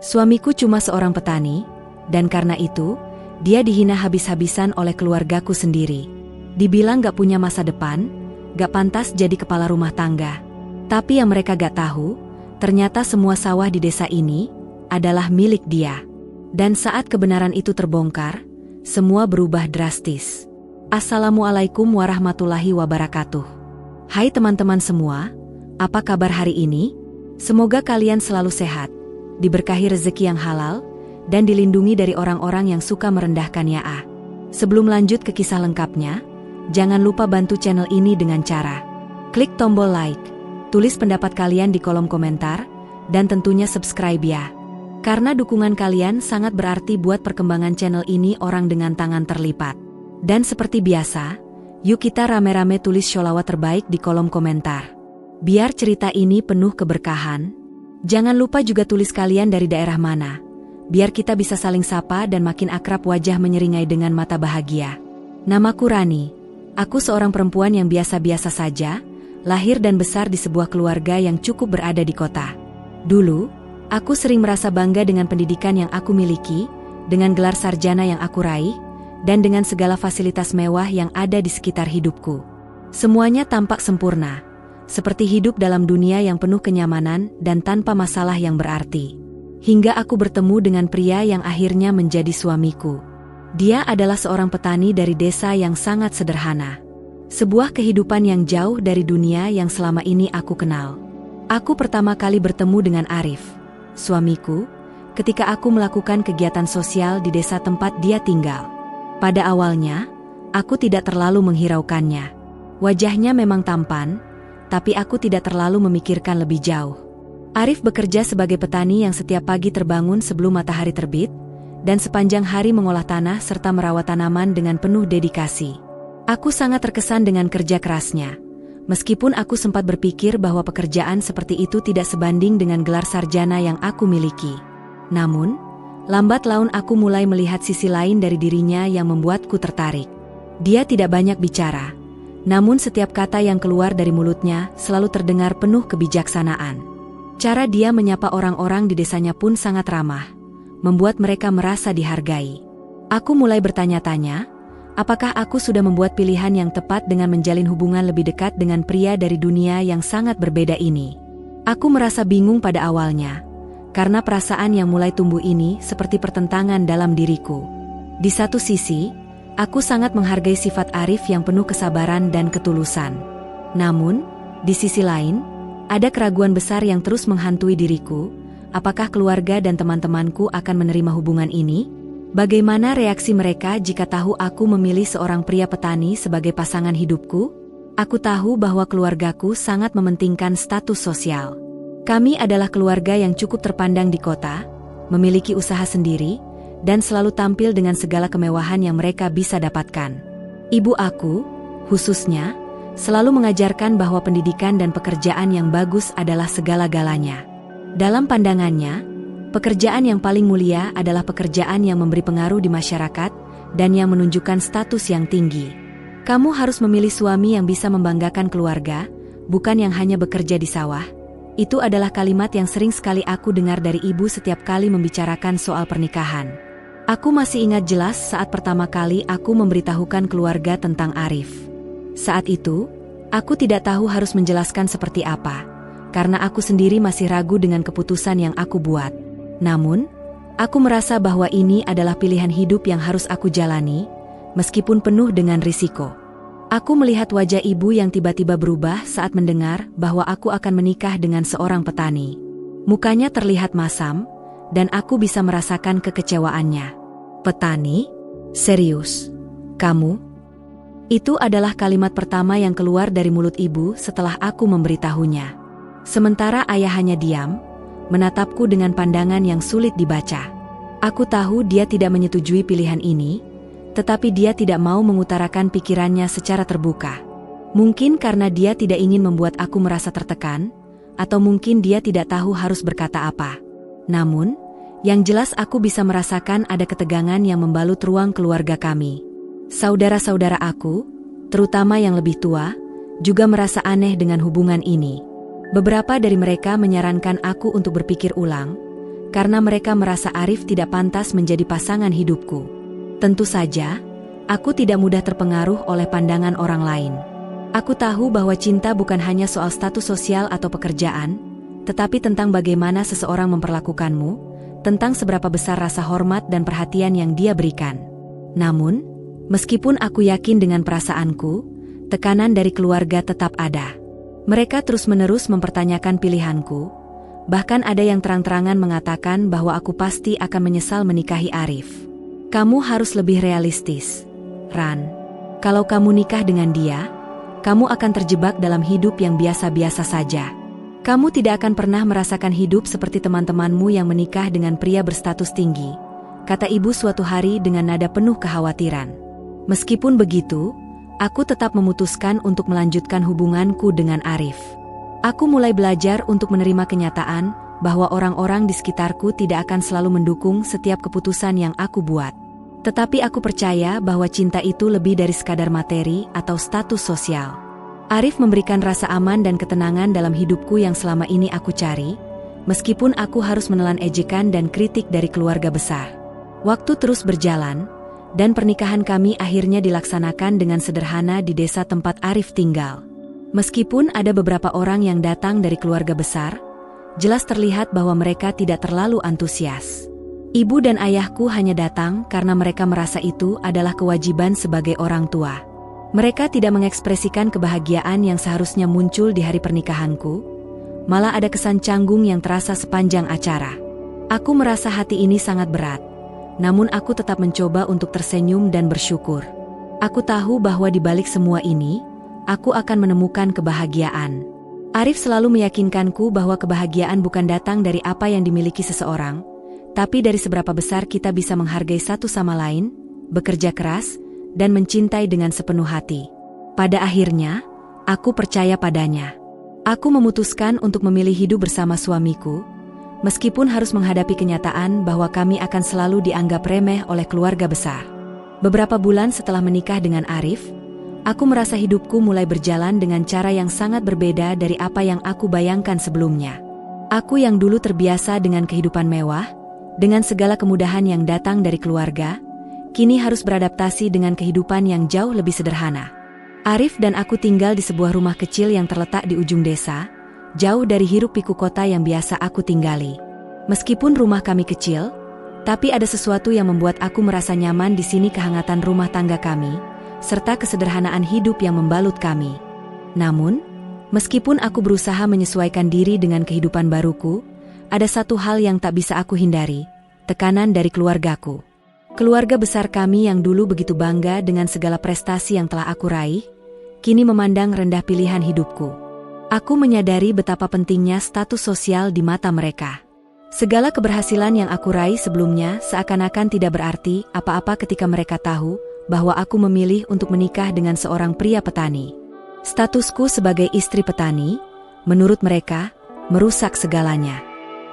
Suamiku cuma seorang petani, dan karena itu, dia dihina habis-habisan oleh keluargaku sendiri. Dibilang gak punya masa depan, gak pantas jadi kepala rumah tangga. Tapi yang mereka gak tahu, ternyata semua sawah di desa ini adalah milik dia. Dan saat kebenaran itu terbongkar, semua berubah drastis. Assalamualaikum warahmatullahi wabarakatuh. Hai teman-teman semua, apa kabar hari ini? Semoga kalian selalu sehat, diberkahi rezeki yang halal, dan dilindungi dari orang-orang yang suka merendahkan ya. Sebelum lanjut ke kisah lengkapnya, jangan lupa bantu channel ini dengan cara klik tombol like, tulis pendapat kalian di kolom komentar, dan tentunya subscribe ya. Karena dukungan kalian sangat berarti buat perkembangan channel ini orang dengan tangan terlipat. Dan seperti biasa, yuk kita rame-rame tulis sholawat terbaik di kolom komentar. Biar cerita ini penuh keberkahan. Jangan lupa juga tulis kalian dari daerah mana, biar kita bisa saling sapa dan makin akrab, wajah menyeringai dengan mata bahagia. Namaku Rani. Aku seorang perempuan yang biasa-biasa saja, lahir dan besar di sebuah keluarga yang cukup berada di kota. Dulu, aku sering merasa bangga dengan pendidikan yang aku miliki, dengan gelar sarjana yang aku raih, dan dengan segala fasilitas mewah yang ada di sekitar hidupku. Semuanya tampak sempurna, seperti hidup dalam dunia yang penuh kenyamanan dan tanpa masalah yang berarti. Hingga aku bertemu dengan pria yang akhirnya menjadi suamiku. Dia adalah seorang petani dari desa yang sangat sederhana. Sebuah kehidupan yang jauh dari dunia yang selama ini aku kenal. Aku pertama kali bertemu dengan Arif, suamiku, ketika aku melakukan kegiatan sosial di desa tempat dia tinggal. Pada awalnya, aku tidak terlalu menghiraukannya. Wajahnya memang tampan, tapi aku tidak terlalu memikirkan lebih jauh. Arif bekerja sebagai petani yang setiap pagi terbangun sebelum matahari terbit, dan sepanjang hari mengolah tanah serta merawat tanaman dengan penuh dedikasi. Aku sangat terkesan dengan kerja kerasnya, meskipun aku sempat berpikir bahwa pekerjaan seperti itu tidak sebanding dengan gelar sarjana yang aku miliki. Namun, lambat laun aku mulai melihat sisi lain dari dirinya yang membuatku tertarik. Dia tidak banyak bicara, namun setiap kata yang keluar dari mulutnya selalu terdengar penuh kebijaksanaan. Cara dia menyapa orang-orang di desanya pun sangat ramah, membuat mereka merasa dihargai. Aku mulai bertanya-tanya, apakah aku sudah membuat pilihan yang tepat dengan menjalin hubungan lebih dekat dengan pria dari dunia yang sangat berbeda ini. Aku merasa bingung pada awalnya, karena perasaan yang mulai tumbuh ini seperti pertentangan dalam diriku. Di satu sisi, aku sangat menghargai sifat Arif yang penuh kesabaran dan ketulusan. Namun, di sisi lain, ada keraguan besar yang terus menghantui diriku. Apakah keluarga dan teman-temanku akan menerima hubungan ini? Bagaimana reaksi mereka jika tahu aku memilih seorang pria petani sebagai pasangan hidupku? Aku tahu bahwa keluargaku sangat mementingkan status sosial. Kami adalah keluarga yang cukup terpandang di kota, memiliki usaha sendiri, dan selalu tampil dengan segala kemewahan yang mereka bisa dapatkan. Ibu aku, khususnya, selalu mengajarkan bahwa pendidikan dan pekerjaan yang bagus adalah segala-galanya. Dalam pandangannya, pekerjaan yang paling mulia adalah pekerjaan yang memberi pengaruh di masyarakat dan yang menunjukkan status yang tinggi. Kamu harus memilih suami yang bisa membanggakan keluarga, bukan yang hanya bekerja di sawah. Itu adalah kalimat yang sering sekali aku dengar dari ibu setiap kali membicarakan soal pernikahan. Aku masih ingat jelas saat pertama kali aku memberitahukan keluarga tentang Arif. Saat itu, aku tidak tahu harus menjelaskan seperti apa, karena aku sendiri masih ragu dengan keputusan yang aku buat. Namun, aku merasa bahwa ini adalah pilihan hidup yang harus aku jalani, meskipun penuh dengan risiko. Aku melihat wajah ibu yang tiba-tiba berubah saat mendengar bahwa aku akan menikah dengan seorang petani. Mukanya terlihat masam, dan aku bisa merasakan kekecewaannya. Petani? Serius? Kamu? Itu adalah kalimat pertama yang keluar dari mulut ibu setelah aku memberitahunya. Sementara ayah hanya diam, menatapku dengan pandangan yang sulit dibaca. Aku tahu dia tidak menyetujui pilihan ini, tetapi dia tidak mau mengutarakan pikirannya secara terbuka. Mungkin karena dia tidak ingin membuat aku merasa tertekan, atau mungkin dia tidak tahu harus berkata apa. Namun, yang jelas aku bisa merasakan ada ketegangan yang membalut ruang keluarga kami. Saudara-saudara aku, terutama yang lebih tua, juga merasa aneh dengan hubungan ini. Beberapa dari mereka menyarankan aku untuk berpikir ulang, karena mereka merasa Arif tidak pantas menjadi pasangan hidupku. Tentu saja, aku tidak mudah terpengaruh oleh pandangan orang lain. Aku tahu bahwa cinta bukan hanya soal status sosial atau pekerjaan, tetapi tentang bagaimana seseorang memperlakukanmu, tentang seberapa besar rasa hormat dan perhatian yang dia berikan. Namun, meskipun aku yakin dengan perasaanku, tekanan dari keluarga tetap ada. Mereka terus-menerus mempertanyakan pilihanku, bahkan ada yang terang-terangan mengatakan bahwa aku pasti akan menyesal menikahi Arif. Kamu harus lebih realistis, Ran. Kalau kamu nikah dengan dia, kamu akan terjebak dalam hidup yang biasa-biasa saja. Kamu tidak akan pernah merasakan hidup seperti teman-temanmu yang menikah dengan pria berstatus tinggi, kata ibu suatu hari dengan nada penuh kekhawatiran. Meskipun begitu, aku tetap memutuskan untuk melanjutkan hubunganku dengan Arif. Aku mulai belajar untuk menerima kenyataan bahwa orang-orang di sekitarku tidak akan selalu mendukung setiap keputusan yang aku buat. Tetapi aku percaya bahwa cinta itu lebih dari sekadar materi atau status sosial. Arif memberikan rasa aman dan ketenangan dalam hidupku yang selama ini aku cari, meskipun aku harus menelan ejekan dan kritik dari keluarga besar. Waktu terus berjalan, dan pernikahan kami akhirnya dilaksanakan dengan sederhana di desa tempat Arif tinggal. Meskipun ada beberapa orang yang datang dari keluarga besar, jelas terlihat bahwa mereka tidak terlalu antusias. Ibu dan ayahku hanya datang karena mereka merasa itu adalah kewajiban sebagai orang tua. Mereka tidak mengekspresikan kebahagiaan yang seharusnya muncul di hari pernikahanku, malah ada kesan canggung yang terasa sepanjang acara. Aku merasa hati ini sangat berat, namun aku tetap mencoba untuk tersenyum dan bersyukur. Aku tahu bahwa di balik semua ini, aku akan menemukan kebahagiaan. Arif selalu meyakinkanku bahwa kebahagiaan bukan datang dari apa yang dimiliki seseorang, tapi dari seberapa besar kita bisa menghargai satu sama lain, bekerja keras, dan mencintai dengan sepenuh hati. Pada akhirnya, aku percaya padanya. Aku memutuskan untuk memilih hidup bersama suamiku, meskipun harus menghadapi kenyataan bahwa kami akan selalu dianggap remeh oleh keluarga besar. Beberapa bulan setelah menikah dengan Arif, aku merasa hidupku mulai berjalan dengan cara yang sangat berbeda dari apa yang aku bayangkan sebelumnya. Aku yang dulu terbiasa dengan kehidupan mewah, dengan segala kemudahan yang datang dari keluarga, kini harus beradaptasi dengan kehidupan yang jauh lebih sederhana. Arif dan aku tinggal di sebuah rumah kecil yang terletak di ujung desa, jauh dari hiruk-pikuk kota yang biasa aku tinggali. Meskipun rumah kami kecil, tapi ada sesuatu yang membuat aku merasa nyaman di sini, kehangatan rumah tangga kami, serta kesederhanaan hidup yang membalut kami. Namun, meskipun aku berusaha menyesuaikan diri dengan kehidupan baruku, ada satu hal yang tak bisa aku hindari, tekanan dari keluargaku. Keluarga besar kami yang dulu begitu bangga dengan segala prestasi yang telah aku raih, kini memandang rendah pilihan hidupku. Aku menyadari betapa pentingnya status sosial di mata mereka. Segala keberhasilan yang aku raih sebelumnya seakan-akan tidak berarti apa-apa ketika mereka tahu bahwa aku memilih untuk menikah dengan seorang pria petani. Statusku sebagai istri petani, menurut mereka, merusak segalanya.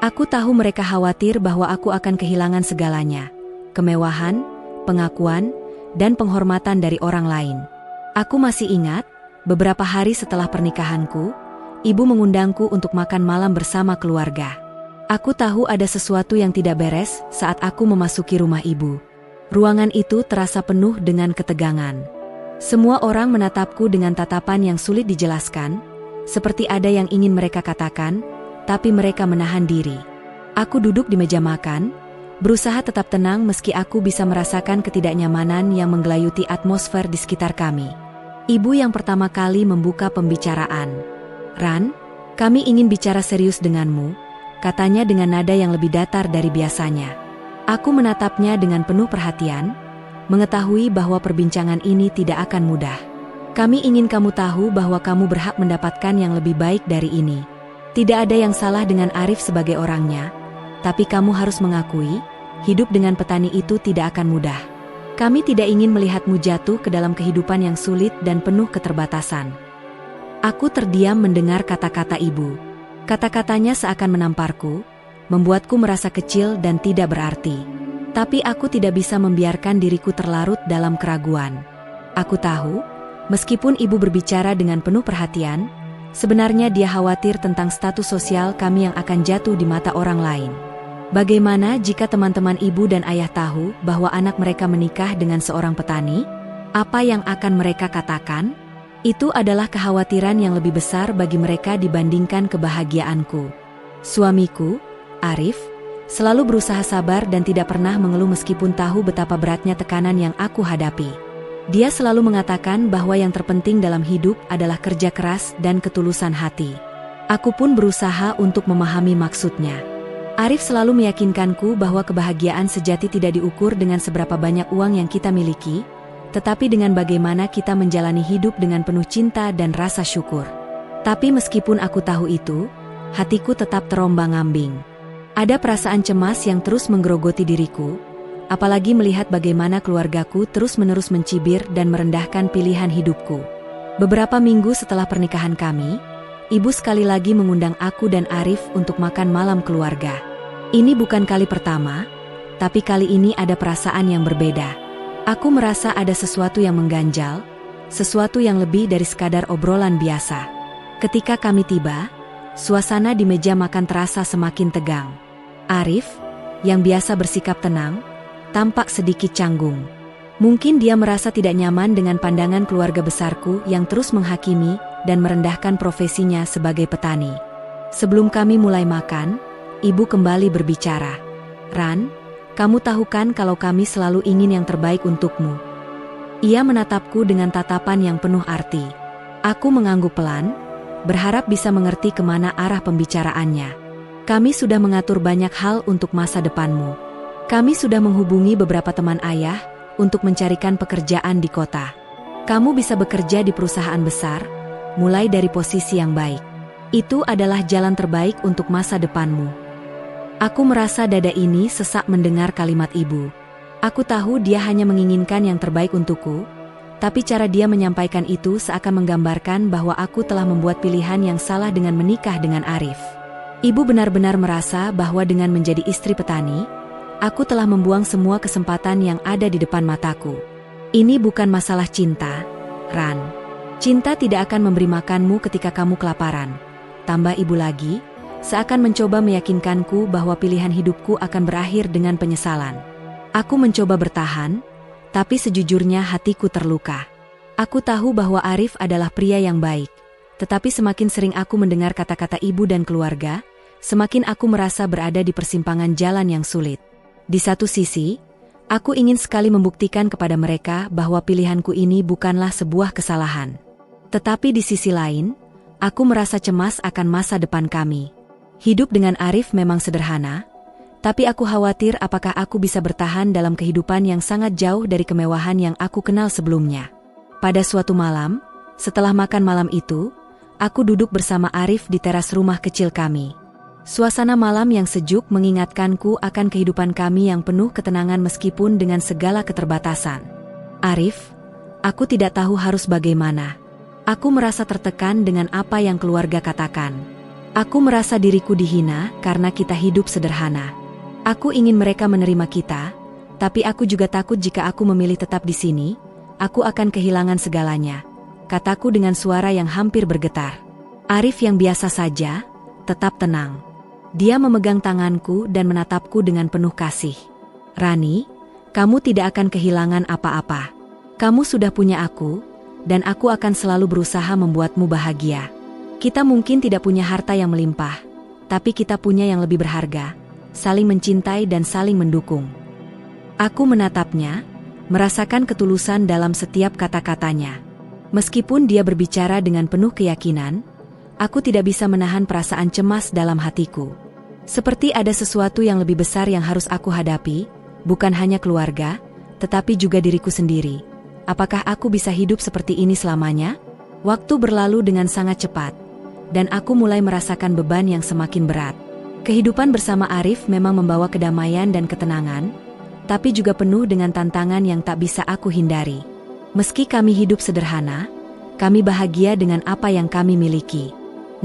Aku tahu mereka khawatir bahwa aku akan kehilangan segalanya, kemewahan, pengakuan, dan penghormatan dari orang lain. Aku masih ingat, beberapa hari setelah pernikahanku, ibu mengundangku untuk makan malam bersama keluarga. Aku tahu ada sesuatu yang tidak beres saat aku memasuki rumah ibu. Ruangan itu terasa penuh dengan ketegangan. Semua orang menatapku dengan tatapan yang sulit dijelaskan, seperti ada yang ingin mereka katakan, tapi mereka menahan diri. Aku duduk di meja makan, berusaha tetap tenang meski aku bisa merasakan ketidaknyamanan yang menggelayuti atmosfer di sekitar kami. Ibu yang pertama kali membuka pembicaraan. "Ran, kami ingin bicara serius denganmu," katanya dengan nada yang lebih datar dari biasanya. Aku menatapnya dengan penuh perhatian, mengetahui bahwa perbincangan ini tidak akan mudah. "Kami ingin kamu tahu bahwa kamu berhak mendapatkan yang lebih baik dari ini. Tidak ada yang salah dengan Arif sebagai orangnya, tapi kamu harus mengakui, hidup dengan petani itu tidak akan mudah. Kami tidak ingin melihatmu jatuh ke dalam kehidupan yang sulit dan penuh keterbatasan." Aku terdiam mendengar kata-kata ibu. Kata-katanya seakan menamparku, membuatku merasa kecil dan tidak berarti. Tapi aku tidak bisa membiarkan diriku terlarut dalam keraguan. Aku tahu, meskipun ibu berbicara dengan penuh perhatian, sebenarnya dia khawatir tentang status sosial kami yang akan jatuh di mata orang lain. Bagaimana jika teman-teman ibu dan ayah tahu bahwa anak mereka menikah dengan seorang petani? Apa yang akan mereka katakan? Itu adalah kekhawatiran yang lebih besar bagi mereka dibandingkan kebahagiaanku. Suamiku, Arif, selalu berusaha sabar dan tidak pernah mengeluh meskipun tahu betapa beratnya tekanan yang aku hadapi. Dia selalu mengatakan bahwa yang terpenting dalam hidup adalah kerja keras dan ketulusan hati. Aku pun berusaha untuk memahami maksudnya. Arif selalu meyakinkanku bahwa kebahagiaan sejati tidak diukur dengan seberapa banyak uang yang kita miliki, tetapi dengan bagaimana kita menjalani hidup dengan penuh cinta dan rasa syukur. Tapi meskipun aku tahu itu, hatiku tetap terombang-ambing. Ada perasaan cemas yang terus menggerogoti diriku, apalagi melihat bagaimana keluargaku terus-menerus mencibir dan merendahkan pilihan hidupku. Beberapa minggu setelah pernikahan kami, ibu sekali lagi mengundang aku dan Arif untuk makan malam keluarga. Ini bukan kali pertama, tapi kali ini ada perasaan yang berbeda. Aku merasa ada sesuatu yang mengganjal, sesuatu yang lebih dari sekadar obrolan biasa. Ketika kami tiba, suasana di meja makan terasa semakin tegang. Arif, yang biasa bersikap tenang, tampak sedikit canggung. Mungkin dia merasa tidak nyaman dengan pandangan keluarga besarku yang terus menghakimi dan merendahkan profesinya sebagai petani. Sebelum kami mulai makan, ibu kembali berbicara. "Ran, kamu tahu kan kalau kami selalu ingin yang terbaik untukmu?" Ia menatapku dengan tatapan yang penuh arti. Aku mengangguk pelan, berharap bisa mengerti kemana arah pembicaraannya. "Kami sudah mengatur banyak hal untuk masa depanmu. Kami sudah menghubungi beberapa teman ayah untuk mencarikan pekerjaan di kota. Kamu bisa bekerja di perusahaan besar, mulai dari posisi yang baik. Itu adalah jalan terbaik untuk masa depanmu." Aku merasa dada ini sesak mendengar kalimat ibu. Aku tahu dia hanya menginginkan yang terbaik untukku, tapi cara dia menyampaikan itu seakan menggambarkan bahwa aku telah membuat pilihan yang salah dengan menikah dengan Arif. Ibu benar-benar merasa bahwa dengan menjadi istri petani, aku telah membuang semua kesempatan yang ada di depan mataku. "Ini bukan masalah cinta, Ran. Cinta tidak akan memberi makanmu ketika kamu kelaparan," tambah ibu lagi, seakan mencoba meyakinkanku bahwa pilihan hidupku akan berakhir dengan penyesalan. Aku mencoba bertahan, tapi sejujurnya hatiku terluka. Aku tahu bahwa Arif adalah pria yang baik, tetapi semakin sering aku mendengar kata-kata ibu dan keluarga, semakin aku merasa berada di persimpangan jalan yang sulit. Di satu sisi, aku ingin sekali membuktikan kepada mereka bahwa pilihanku ini bukanlah sebuah kesalahan. Tetapi di sisi lain, aku merasa cemas akan masa depan kami. Hidup dengan Arif memang sederhana, tapi aku khawatir apakah aku bisa bertahan dalam kehidupan yang sangat jauh dari kemewahan yang aku kenal sebelumnya. Pada suatu malam, setelah makan malam itu, aku duduk bersama Arif di teras rumah kecil kami. Suasana malam yang sejuk mengingatkanku akan kehidupan kami yang penuh ketenangan meskipun dengan segala keterbatasan. "Arif, aku tidak tahu harus bagaimana. Aku merasa tertekan dengan apa yang keluarga katakan. Aku merasa diriku dihina karena kita hidup sederhana. Aku ingin mereka menerima kita, tapi aku juga takut jika aku memilih tetap di sini, aku akan kehilangan segalanya," kataku dengan suara yang hampir bergetar. Arif yang biasa saja, tetap tenang. Dia memegang tanganku dan menatapku dengan penuh kasih. "Rani, kamu tidak akan kehilangan apa-apa. Kamu sudah punya aku, dan aku akan selalu berusaha membuatmu bahagia. Kita mungkin tidak punya harta yang melimpah, tapi kita punya yang lebih berharga, saling mencintai dan saling mendukung." Aku menatapnya, merasakan ketulusan dalam setiap kata-katanya. Meskipun dia berbicara dengan penuh keyakinan, aku tidak bisa menahan perasaan cemas dalam hatiku. Seperti ada sesuatu yang lebih besar yang harus aku hadapi, bukan hanya keluarga, tetapi juga diriku sendiri. Apakah aku bisa hidup seperti ini selamanya? Waktu berlalu dengan sangat cepat, dan aku mulai merasakan beban yang semakin berat. Kehidupan bersama Arif memang membawa kedamaian dan ketenangan, tapi juga penuh dengan tantangan yang tak bisa aku hindari. Meski kami hidup sederhana, kami bahagia dengan apa yang kami miliki.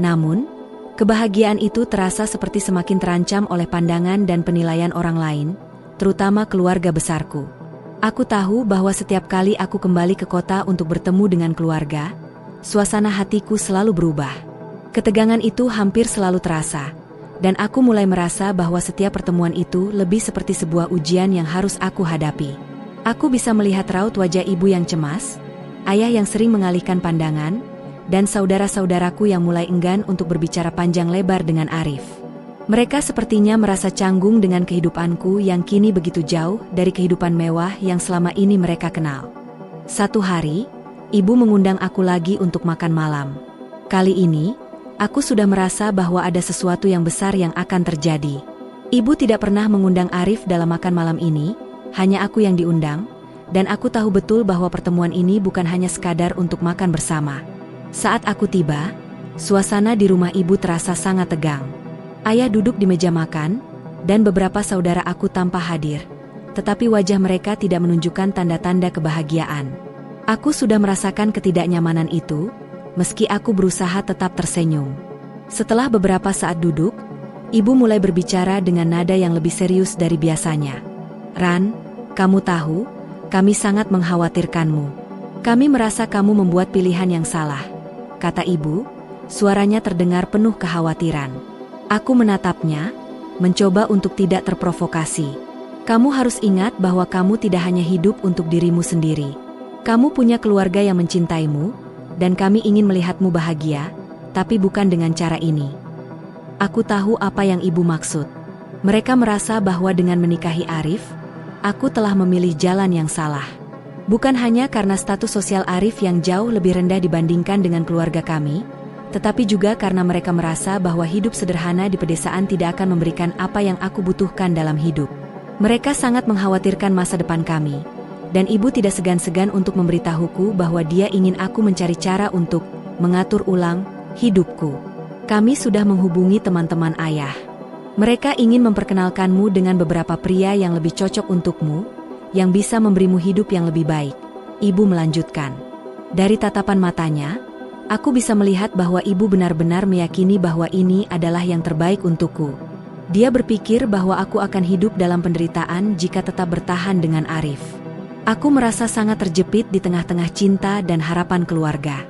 Namun, kebahagiaan itu terasa seperti semakin terancam oleh pandangan dan penilaian orang lain, terutama keluarga besarku. Aku tahu bahwa setiap kali aku kembali ke kota untuk bertemu dengan keluarga, suasana hatiku selalu berubah. Ketegangan itu hampir selalu terasa, Dan aku mulai merasa bahwa setiap pertemuan itu lebih seperti sebuah ujian yang harus aku hadapi. Aku bisa melihat raut wajah ibu yang cemas, ayah yang sering mengalihkan pandangan, dan saudara-saudaraku yang mulai enggan untuk berbicara panjang lebar dengan Arif. Mereka sepertinya merasa canggung dengan kehidupanku yang kini begitu jauh dari kehidupan mewah yang selama ini mereka kenal. Satu hari, ibu mengundang aku lagi untuk makan malam. Kali ini, aku sudah merasa bahwa ada sesuatu yang besar yang akan terjadi. Ibu tidak pernah mengundang Arif dalam makan malam ini, hanya aku yang diundang, dan aku tahu betul bahwa pertemuan ini bukan hanya sekadar untuk makan bersama. Saat aku tiba, suasana di rumah ibu terasa sangat tegang. Ayah duduk di meja makan, dan beberapa saudara aku tanpa hadir, tetapi wajah mereka tidak menunjukkan tanda-tanda kebahagiaan. Aku sudah merasakan ketidaknyamanan itu, meski aku berusaha tetap tersenyum. Setelah beberapa saat duduk, ibu mulai berbicara dengan nada yang lebih serius dari biasanya. "Ran, kamu tahu, kami sangat mengkhawatirkanmu. Kami merasa kamu membuat pilihan yang salah," kata ibu, suaranya terdengar penuh kekhawatiran. Aku menatapnya, mencoba untuk tidak terprovokasi. "Kamu harus ingat bahwa kamu tidak hanya hidup untuk dirimu sendiri. Kamu punya keluarga yang mencintaimu, dan kami ingin melihatmu bahagia, tapi bukan dengan cara ini." Aku tahu apa yang ibu maksud. Mereka merasa bahwa dengan menikahi Arif, aku telah memilih jalan yang salah. Bukan hanya karena status sosial Arif yang jauh lebih rendah dibandingkan dengan keluarga kami, tetapi juga karena mereka merasa bahwa hidup sederhana di pedesaan tidak akan memberikan apa yang aku butuhkan dalam hidup. Mereka sangat mengkhawatirkan masa depan kami. Dan ibu tidak segan-segan untuk memberitahuku bahwa dia ingin aku mencari cara untuk mengatur ulang hidupku. "Kami sudah menghubungi teman-teman ayah. Mereka ingin memperkenalkanmu dengan beberapa pria yang lebih cocok untukmu, yang bisa memberimu hidup yang lebih baik," ibu melanjutkan. Dari tatapan matanya, aku bisa melihat bahwa ibu benar-benar meyakini bahwa ini adalah yang terbaik untukku. Dia berpikir bahwa aku akan hidup dalam penderitaan jika tetap bertahan dengan Arif. Aku merasa sangat terjepit di tengah-tengah cinta dan harapan keluarga.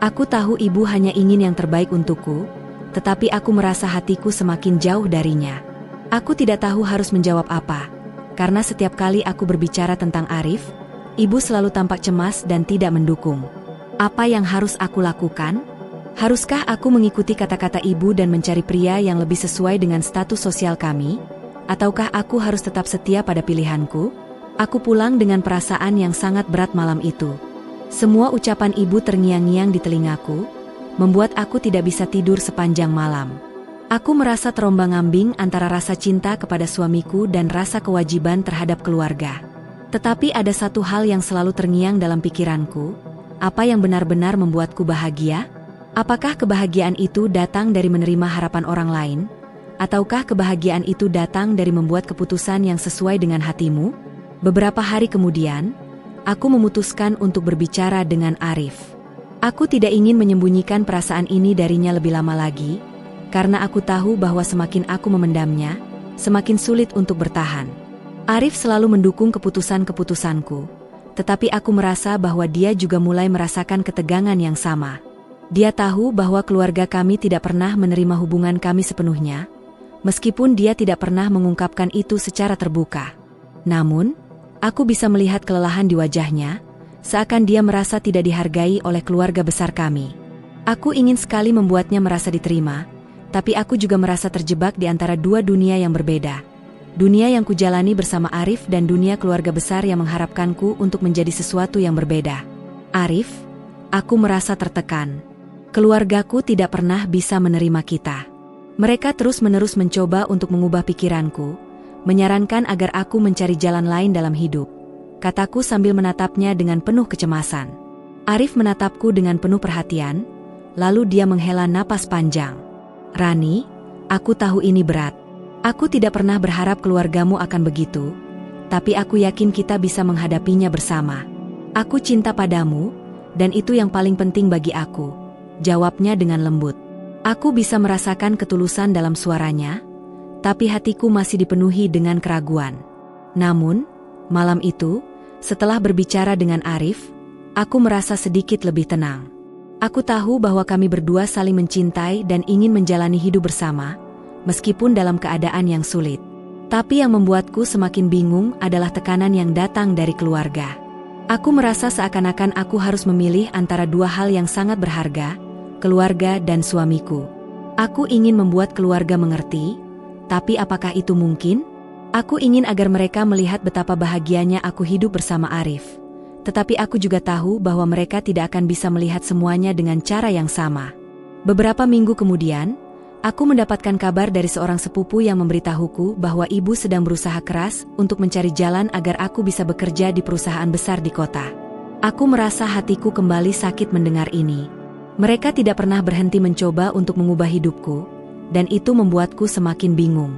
Aku tahu ibu hanya ingin yang terbaik untukku, tetapi aku merasa hatiku semakin jauh darinya. Aku tidak tahu harus menjawab apa, karena setiap kali aku berbicara tentang Arif, ibu selalu tampak cemas dan tidak mendukung. Apa yang harus aku lakukan? Haruskah aku mengikuti kata-kata ibu dan mencari pria yang lebih sesuai dengan status sosial kami? Ataukah aku harus tetap setia pada pilihanku? Aku pulang dengan perasaan yang sangat berat malam itu. Semua ucapan ibu terngiang-ngiang di telingaku, membuat aku tidak bisa tidur sepanjang malam. Aku merasa terombang-ambing antara rasa cinta kepada suamiku dan rasa kewajiban terhadap keluarga. Tetapi ada satu hal yang selalu terngiang dalam pikiranku, apa yang benar-benar membuatku bahagia? Apakah kebahagiaan itu datang dari menerima harapan orang lain? Ataukah kebahagiaan itu datang dari membuat keputusan yang sesuai dengan hatimu? Beberapa hari kemudian, aku memutuskan untuk berbicara dengan Arif. Aku tidak ingin menyembunyikan perasaan ini darinya lebih lama lagi, karena aku tahu bahwa semakin aku memendamnya, semakin sulit untuk bertahan. Arif selalu mendukung keputusan-keputusanku, tetapi aku merasa bahwa dia juga mulai merasakan ketegangan yang sama. Dia tahu bahwa keluarga kami tidak pernah menerima hubungan kami sepenuhnya, meskipun dia tidak pernah mengungkapkan itu secara terbuka. Namun, aku bisa melihat kelelahan di wajahnya, seakan dia merasa tidak dihargai oleh keluarga besar kami. Aku ingin sekali membuatnya merasa diterima, tapi aku juga merasa terjebak di antara dua dunia yang berbeda. Dunia yang kujalani bersama Arif dan dunia keluarga besar yang mengharapkanku untuk menjadi sesuatu yang berbeda. Arif, aku merasa tertekan. Keluargaku tidak pernah bisa menerima kita. Mereka terus-menerus mencoba untuk mengubah pikiranku, menyarankan agar aku mencari jalan lain dalam hidup, kataku sambil menatapnya dengan penuh kecemasan. Arif menatapku dengan penuh perhatian, lalu dia menghela napas panjang. "Rani, aku tahu ini berat. Aku tidak pernah berharap keluargamu akan begitu, tapi aku yakin kita bisa menghadapinya bersama. Aku cinta padamu, dan itu yang paling penting bagi aku," jawabnya dengan lembut. Aku bisa merasakan ketulusan dalam suaranya, tapi hatiku masih dipenuhi dengan keraguan. Namun, malam itu, setelah berbicara dengan Arif, aku merasa sedikit lebih tenang. Aku tahu bahwa kami berdua saling mencintai dan ingin menjalani hidup bersama, meskipun dalam keadaan yang sulit. Tapi yang membuatku semakin bingung adalah tekanan yang datang dari keluarga. Aku merasa seakan-akan aku harus memilih antara dua hal yang sangat berharga, keluarga dan suamiku. Aku ingin membuat keluarga mengerti, tapi apakah itu mungkin? Aku ingin agar mereka melihat betapa bahagianya aku hidup bersama Arif. Tetapi aku juga tahu bahwa mereka tidak akan bisa melihat semuanya dengan cara yang sama. Beberapa minggu kemudian, aku mendapatkan kabar dari seorang sepupu yang memberitahuku bahwa ibu sedang berusaha keras untuk mencari jalan agar aku bisa bekerja di perusahaan besar di kota. Aku merasa hatiku kembali sakit mendengar ini. Mereka tidak pernah berhenti mencoba untuk mengubah hidupku, dan itu membuatku semakin bingung.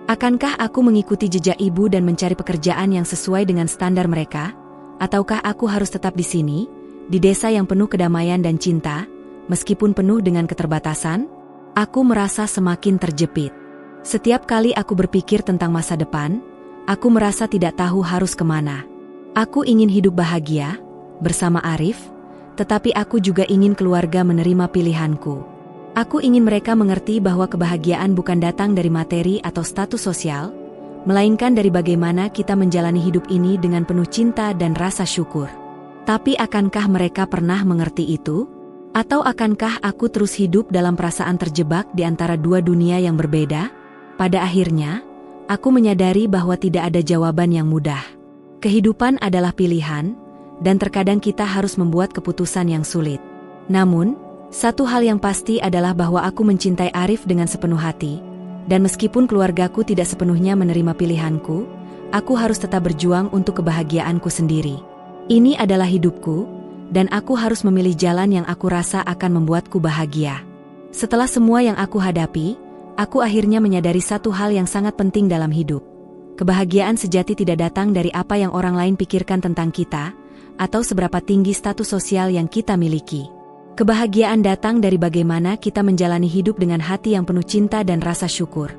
Akankah aku mengikuti jejak ibu dan mencari pekerjaan yang sesuai dengan standar mereka? Ataukah aku harus tetap di sini, di desa yang penuh kedamaian dan cinta, meskipun penuh dengan keterbatasan? Aku merasa semakin terjepit. Setiap kali aku berpikir tentang masa depan, aku merasa tidak tahu harus kemana. Aku ingin hidup bahagia, bersama Arif, tetapi aku juga ingin keluarga menerima pilihanku. Aku ingin mereka mengerti bahwa kebahagiaan bukan datang dari materi atau status sosial, melainkan dari bagaimana kita menjalani hidup ini dengan penuh cinta dan rasa syukur. Tapi akankah mereka pernah mengerti itu? Atau akankah aku terus hidup dalam perasaan terjebak di antara dua dunia yang berbeda? Pada akhirnya, aku menyadari bahwa tidak ada jawaban yang mudah. Kehidupan adalah pilihan, dan terkadang kita harus membuat keputusan yang sulit. Namun, satu hal yang pasti adalah bahwa aku mencintai Arif dengan sepenuh hati, dan meskipun keluargaku tidak sepenuhnya menerima pilihanku, aku harus tetap berjuang untuk kebahagiaanku sendiri. Ini adalah hidupku, dan aku harus memilih jalan yang aku rasa akan membuatku bahagia. Setelah semua yang aku hadapi, aku akhirnya menyadari satu hal yang sangat penting dalam hidup. Kebahagiaan sejati tidak datang dari apa yang orang lain pikirkan tentang kita, atau seberapa tinggi status sosial yang kita miliki. Kebahagiaan datang dari bagaimana kita menjalani hidup dengan hati yang penuh cinta dan rasa syukur,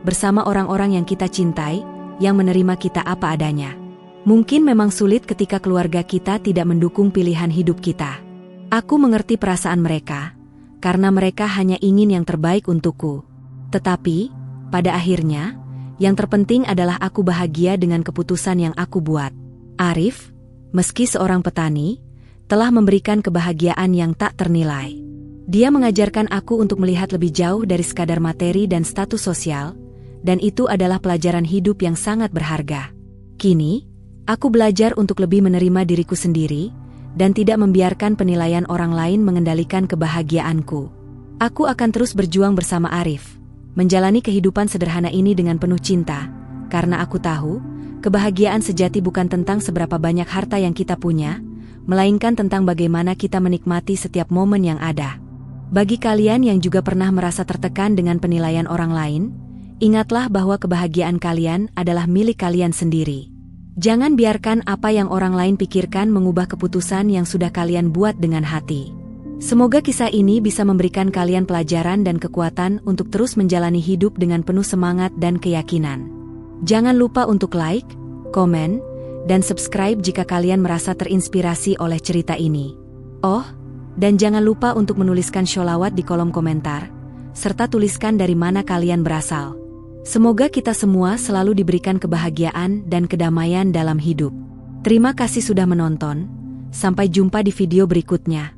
bersama orang-orang yang kita cintai, yang menerima kita apa adanya. Mungkin memang sulit ketika keluarga kita tidak mendukung pilihan hidup kita. Aku mengerti perasaan mereka, karena mereka hanya ingin yang terbaik untukku. Tetapi, pada akhirnya, yang terpenting adalah aku bahagia dengan keputusan yang aku buat. Arif, meski seorang petani, telah memberikan kebahagiaan yang tak ternilai. Dia mengajarkan aku untuk melihat lebih jauh dari sekadar materi dan status sosial, dan itu adalah pelajaran hidup yang sangat berharga. Kini, aku belajar untuk lebih menerima diriku sendiri, dan tidak membiarkan penilaian orang lain mengendalikan kebahagiaanku. Aku akan terus berjuang bersama Arif, menjalani kehidupan sederhana ini dengan penuh cinta, karena aku tahu, kebahagiaan sejati bukan tentang seberapa banyak harta yang kita punya, melainkan tentang bagaimana kita menikmati setiap momen yang ada. Bagi kalian yang juga pernah merasa tertekan dengan penilaian orang lain, ingatlah bahwa kebahagiaan kalian adalah milik kalian sendiri. Jangan biarkan apa yang orang lain pikirkan mengubah keputusan yang sudah kalian buat dengan hati. Semoga kisah ini bisa memberikan kalian pelajaran dan kekuatan untuk terus menjalani hidup dengan penuh semangat dan keyakinan. Jangan lupa untuk like, komen, dan subscribe jika kalian merasa terinspirasi oleh cerita ini. Oh, dan jangan lupa untuk menuliskan sholawat di kolom komentar, serta tuliskan dari mana kalian berasal. Semoga kita semua selalu diberikan kebahagiaan dan kedamaian dalam hidup. Terima kasih sudah menonton. Sampai jumpa di video berikutnya.